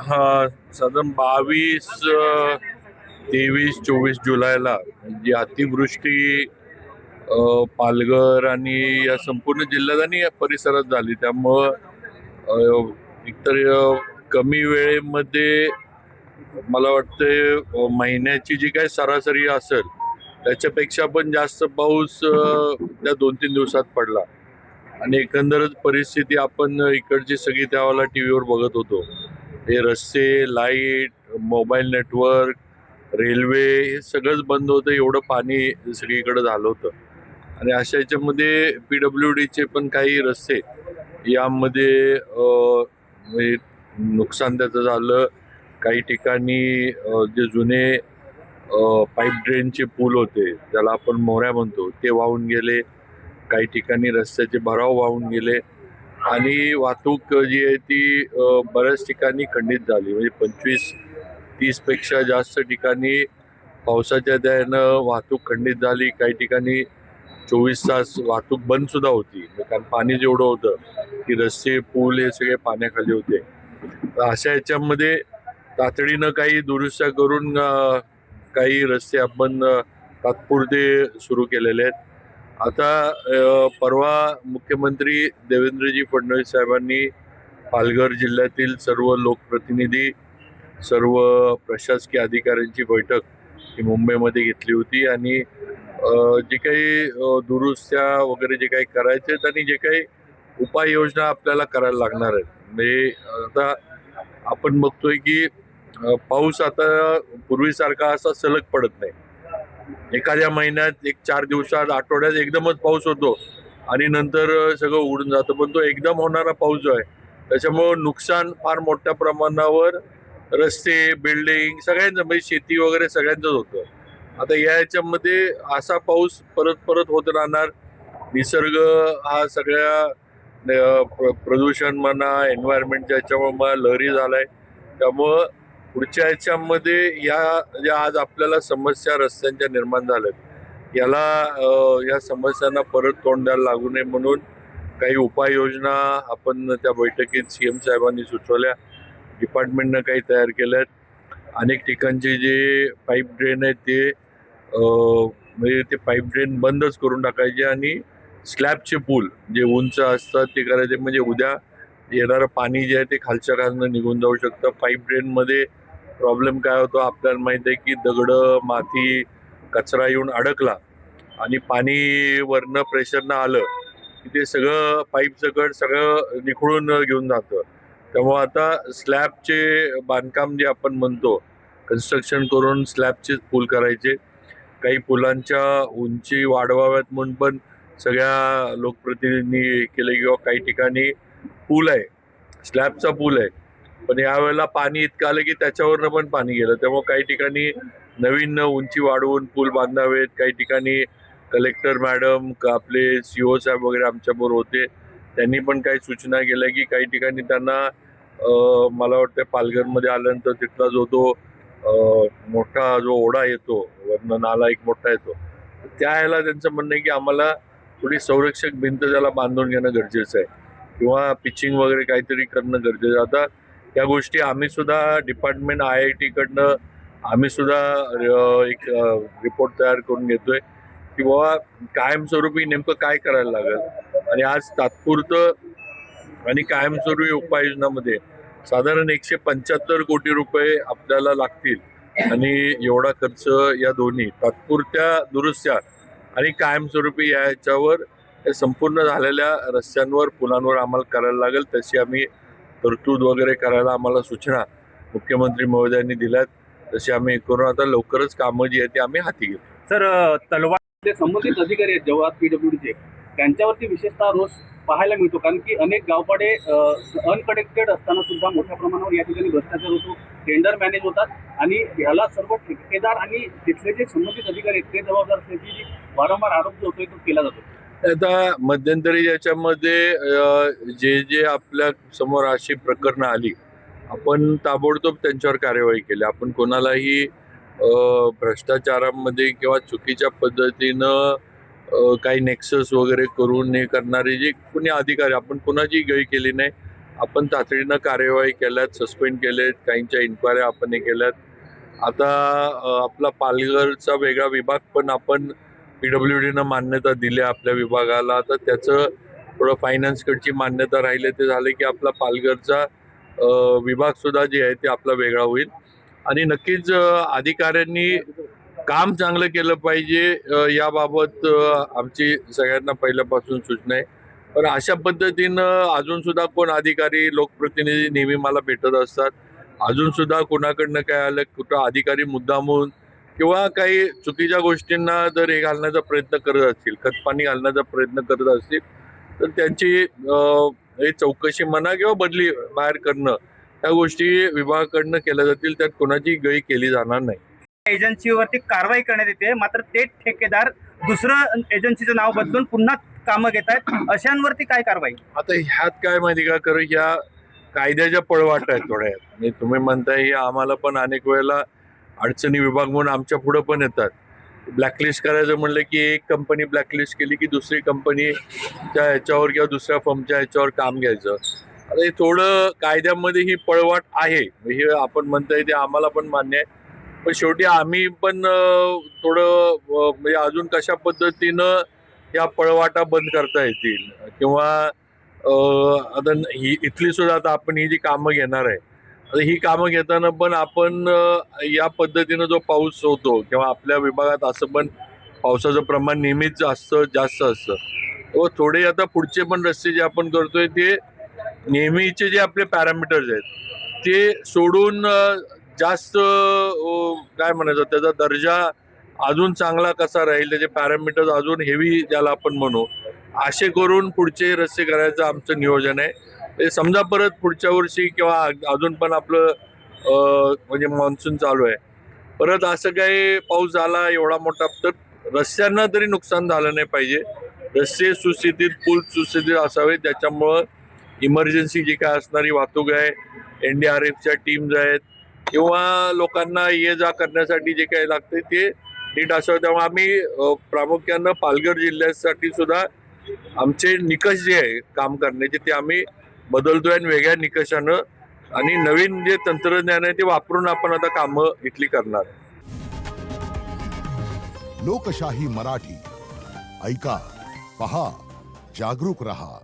हा साधारण 22, 23, 24 जुलैला जी अतिवृष्टी पालघर आणि या संपूर्ण जिल्ह्यात आणि या परिसरात झाली, त्यामुळं एकतर कमी वेळेमध्ये मला वाटते महिन्याची जी काही सरासरी असेल त्याच्यापेक्षा पण जास्त पाऊस त्या 2-3 दिवसात पडला. आणि एकंदरच परिस्थिती आपण इकडची सगळी त्यावेळेला टीव्हीवर बघत होतो. हे रस्ते, लाईट, मोबाईल नेटवर्क, रेल्वे हे सगळंच बंद होतं, एवढं पाणी सगळीकडे झालं होतं. आणि अशा याच्यामध्ये PWDचे पण काही रस्ते यामध्ये म्हणजे नुकसान त्याचं झालं. काही ठिकाणी जे जुने पाईप ड्रेनचे पूल होते, त्याला आपण मोऱ्या म्हणतो, ते वाहून गेले. काही ठिकाणी रस्त्याचे भराव वाहून गेले आणि वाहतूक जी आहे ती बऱ्याच ठिकाणी खंडित झाली. म्हणजे 25-30 पेक्षा जास्त ठिकाणी पावसाच्या दयानं वाहतूक खंडित झाली. काही ठिकाणी 24 तास वाहतूक बंद सुद्धा होती, कारण पाणी जेवढं होतं की रस्ते पूल हे सगळे पाण्याखाली होते. तर अशा याच्यामध्ये तातडीनं काही दुरुस्त्या करून काही रस्ते आपण तात्पुरते सुरू केलेले आहेत. आता परवा मुख्यमंत्री देवेंद्रजी फडणवीस साहेबांनी पालघर जिल्ह्यातील सर्व लोकप्रतिनिधी, सर्व प्रशासकीय अधिकाऱ्यांची बैठक ही मुंबईमध्ये घेतली होती आणि जे काही दुरुस्त्या वगैरे जे काही करायचे आहेत आणि जे काही उपाययोजना आपल्याला करायला लागणार आहेत. म्हणजे आता आपण बघतोय की पाऊस आता पूर्वीसारखा असा सलग पडत नाही. एखाद्या महिन्यात 4 दिवसात, आठवड्यात एकदमच पाऊस होतो आणि नंतर सगळं उडून जातं. पण तो एकदम होणारा पाऊस जो आहे त्याच्यामुळं नुकसान फार मोठ्या प्रमाणावर रस्ते, बिल्डिंग सगळ्यांचं, म्हणजे शेती वगैरे सगळ्यांचंच होतं. आता या याच्यामध्ये असा पाऊस परत परत होत राहणार. निसर्ग हा सगळ्या प्रदूषण म्हणा, एन्व्हायरमेंटच्या याच्यामुळे मला लहरी झालाय. त्यामुळं पुढच्या याच्यामध्ये या ज्या आज आपल्याला समस्या रस्त्यांच्या निर्माण झाल्यात, या समस्यांना परत तोंड द्यायला लागू नये म्हणून काही उपाययोजना आपण त्या बैठकीत CM साहेबांनी सुचवल्या. डिपार्टमेंटनं काही तयार केल्यात. अनेक ठिकाणचे जे पाईप ड्रेन आहेत ते म्हणजे ते पाईप ड्रेन बंदच करून टाकायचे आणि स्लॅबचे पूल जे उंच असतात ते करायचे, म्हणजे उद्या येणारं पाणी जे आहे ते खालच्या खालनं निघून जाऊ शकतं. पाईप ड्रेनमध्ये प्रॉब्लेम काय होतो आपल्याला माहिती आहे की दगडं, माती, कचरा येऊन अडकला आणि पाणी वरनं प्रेशरनं आलं की ते सगळं पाईप सकट सगळं निखळून घेऊन जातं. त्यामुळं आता स्लॅबचे बांधकाम जे आपण म्हणतो, कन्स्ट्रक्शन करून स्लॅबचेच पूल करायचे. काही पुलांच्या उंची वाढवाव्यात म्हणून पण सगळ्या लोकप्रतिनिधींनी केले, किंवा काही ठिकाणी पूल आहे, स्लॅबचा पूल आहे, पण यावेळेला पाणी इतकं आलं की त्याच्यावरनं पण पाणी गेलं. त्यामुळे काही ठिकाणी नवीन उंची वाढवून पूल बांधावेत. काही ठिकाणी कलेक्टर मॅडम, आपले CO साहेब वगैरे आमच्याबरोबर होते, त्यांनी पण काही सूचना केल्या की काही ठिकाणी त्यांना मला वाटतं पालघरमध्ये आल्यानंतर तिथला जो मोठा जो ओढा येतो, वरनं नाला एक मोठा येतो, त्या ह्याला त्यांचं म्हणणं आहे की आम्हाला थोडी संरक्षक भिंत त्याला बांधून घेणं गरजेचं आहे, किंवा पिचिंग वगैरे काहीतरी करणं गरजेचं. आता या गोष्टी आम्ही सुद्धा डिपार्टमेंट IIT कडनं आम्ही सुद्धा एक रिपोर्ट तयार करून घेतोय की बाबा कायमस्वरूपी नेमकं काय करायला लागेल. आणि आज तात्पुरतं आणि कायमस्वरूपी उपाययोजनामध्ये साधारण 175 कोटी रुपये आपल्याला लागतील. आणि एवढा खर्च या दोन्ही तात्पुरत्या दुरुस्त्या आणि कायमस्वरूपी याच्यावर संपूर्ण झालेल्या रस्त्यांवर, पुलांवर आम्हाला करायला लागेल. तशी आम्ही तरतूद वगैरे करायला आम्हाला सूचना मुख्यमंत्री महोदयांनी दिल्यात. तशी आम्ही करून आता लवकरच कामं जी आहेत ती आम्ही हाती घेतो. सर, तलवार संबंधित अधिकारी आहेत जेव्हा PWDचे, त्यांच्यावरती विशेषतः रोष पाहायला मिळतो, कारण की अनेक गावपाडे अनकनेक्टेड असताना सुद्धा मोठ्या प्रमाणावर या ठिकाणी भ्रष्टाचार होतो, टेंडर मॅनेज होतात आणि ह्याला सर्व ठेकेदार आणि तिथले जे संबंधित अधिकारी आहेत ते जबाबदार असल्याची वारंवार आरोप जो होतोय तो केला जातो. आता मध्यंतरी याच्यामध्ये जे जे आपल्या समोर अशी प्रकरणं आली, आपण ताबडतोब त्यांच्यावर कार्यवाही केली. आपण कोणालाही भ्रष्टाचारामध्ये किंवा चुकीच्या पद्धतीनं काही नेक्सस वगैरे करून हे करणारे जे कोणी अधिकारी, आपण कोणाची गय केली नाही. आपण तातडीनं कार्यवाही केल्यात, सस्पेंड केलेत, काहींच्या इन्क्वायऱ्या आपण हे केल्यात. आता आपला पालघरचा वेगळा विभाग पण आपण PWDनं मान्यता दिली आपल्या विभागाला. तर त्याचं थोडं फायनान्सकडची मान्यता राहिले ते झाले की आपला पालघरचा विभाग सुद्धा जे आहे ते आपला वेगळा होईल. आणि नक्कीच अधिकाऱ्यांनी काम चांगलं केलं पाहिजे याबाबत आमची सगळ्यांना पहिल्यापासून सूचना आहे. पण अशा पद्धतीनं अजून सुद्धा कोण अधिकारी लोकप्रतिनिधी नेहमी मला भेटत असतात. अजून सुद्धा कोणाकडनं काय आलं, कुठं अधिकारी मुद्दामून किंवा काही चुकीच्या गोष्टींना जर हे घालण्याचा प्रयत्न करत असतील, खतपाणी घालण्याचा प्रयत्न करत असतील, तर त्यांची हे चौकशी म्हणा किंवा बदली बाहेर करणं या गोष्टी विभागाकडनं केल्या जातील. त्यात कोणाची गय केली जाणार नाही. एजन्सीवरती कारवाई करण्यात येते, मात्र ते ठेकेदार दुसरं एजन्सीचं नाव बदलून पुन्हा कामं घेत आहेत. अशांवरती काय कारवाई? आता ह्यात काय माहिती का, कारण ह्या कायद्याच्या पळवाट आहेत थोड्या. आणि तुम्ही म्हणताय हे आम्हाला पण अनेक वेळेला अडचणी विभाग म्हणून आमच्या पुढं पण येतात. ब्लॅकलिस्ट करायचं म्हणलं की एक कंपनी ब्लॅकलिस्ट केली की दुसरी कंपनीच्या ह्याच्यावर किंवा दुसऱ्या फर्मच्या ह्याच्यावर काम घ्यायचं. आता हे थोडं कायद्यामध्ये ही पळवाट आहे, हे आपण म्हणताय ते आम्हाला पण मान्य आहे. पण शेवटी आम्ही पण थोडं म्हणजे अजून कशा पद्धतीनं या पळवाटा बंद करता येतील किंवा आता ही इथली सुद्धा आता आपण ही जी कामं घेणार आहे, आता ही कामं घेताना पण आपण या पद्धतीनं जो पाऊस होतो किंवा आपल्या विभागात असं पण पावसाचं प्रमाण नेहमीच जास्त असतं. व थोडे आता पुढचे पण रस्ते जे आपण करतोय ते नेहमीचे जे आपले पॅरामीटर्स आहेत ते सोडून जास्त काय म्हणायचं त्याचा दर्जा अजून चांगला कसा राहील, त्याचे पॅरामीटर्स अजून हेवी ज्याला आपण म्हणू, असे करून पुढचे रस्ते करायचं आमचं नियोजन आहे. ते समजा परत पुढच्या वर्षी किंवा अजून पण आपलं म्हणजे मान्सून चालू आहे, परत असं काही पाऊस झाला एवढा मोठा तर रस्त्यांना तरी नुकसान झालं नाही पाहिजे. रस्ते सुस्थितीत, पूल सुस्थितीत असावे. त्याच्यामुळं इमर्जन्सी जी काय असणारी वाहतूक आहे, NDRFच्या टीम्स आहेत किंवा लोकांना ये जा करण्यासाठी जे काही लागते ते नीट असावं. त्यामुळे आम्ही प्रामुख्यानं पालघर जिल्ह्यासाठी सुद्धा आमचे निकष जे आहे काम करण्याचे ते आम्ही बदलतोय आणि वेगळ्या निकषानं आणि नवीन जे तंत्रज्ञान आहे ते वापरून आपण आता कामं इथली करणार. लोकशाही मराठी ऐका, पहा, जागरूक रहा.